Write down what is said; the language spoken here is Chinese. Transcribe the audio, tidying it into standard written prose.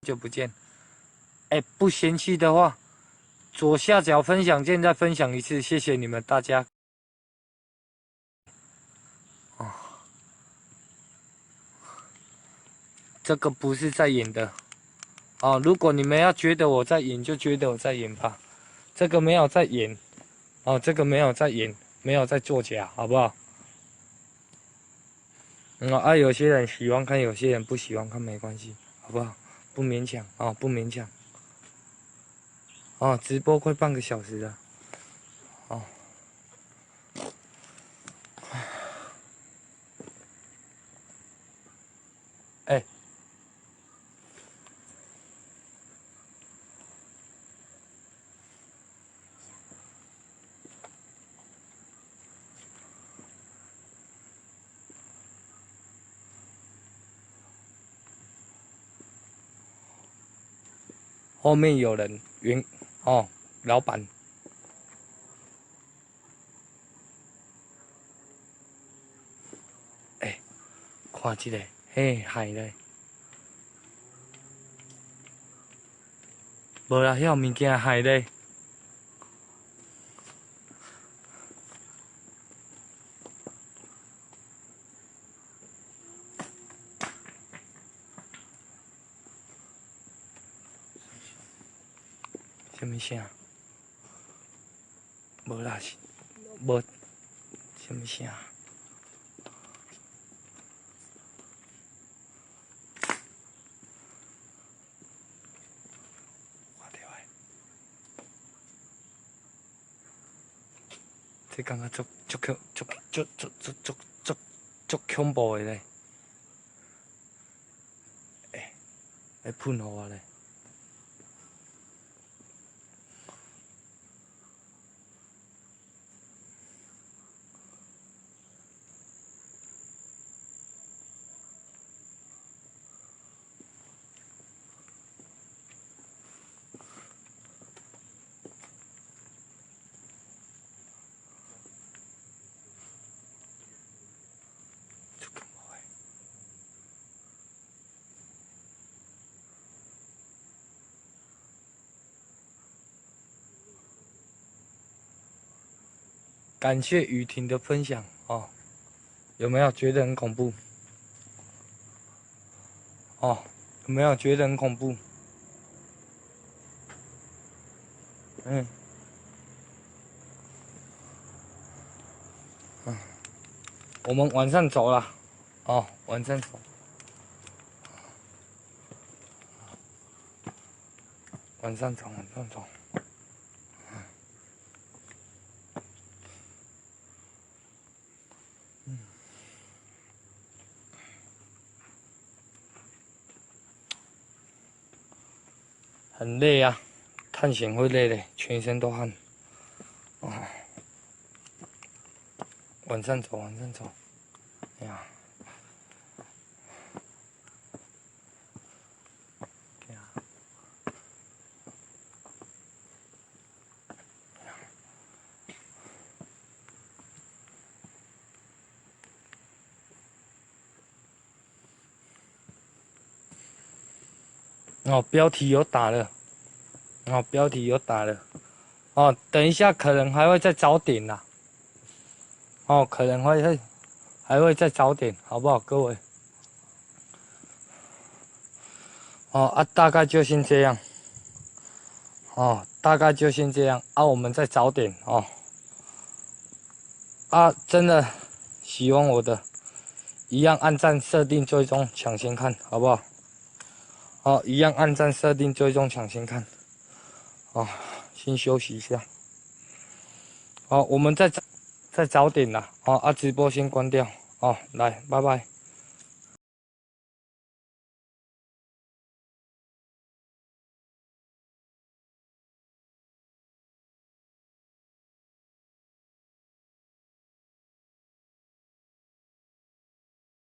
久不见。哎，不嫌弃的话，左下角分享键再分享一次，谢谢你们大家。哦，这个不是在演的哦。如果你们要觉得我在演，就觉得我在演吧。这个没有在演哦，这个没有在演，没有在作假，好不好？有些人喜欢看，有些人不喜欢看，没关系，好不好？不勉强哦，不勉强。哦，直播快半个小时了。哦，哎，后面有人哦，老板。哎，看这个，嘿，海嘞。无啦，遐物件害咧。什么声？无啦，无什么声？我着诶，这感觉足恐怖诶咧！会喷互我咧。感谢雨婷的分享哦，有没有觉得很恐怖？哦，有没有觉得很恐怖？我们晚上走了，哦，晚上走。晚上走。很累啊，探险会累的，全身都汗。哦，晚上走。哎呀，哦，标题有打了。哦，等一下可能还会再早点啦。哦，可能还会再早点，好不好，各位？哦大概就先这样。我们再早点哦。真的喜欢我的，一样按赞、设定、追踪、抢先看，好不好？一样按赞、设定、追踪、抢先看。先休息一下。我们再早点啦。直播先关掉。来，拜拜。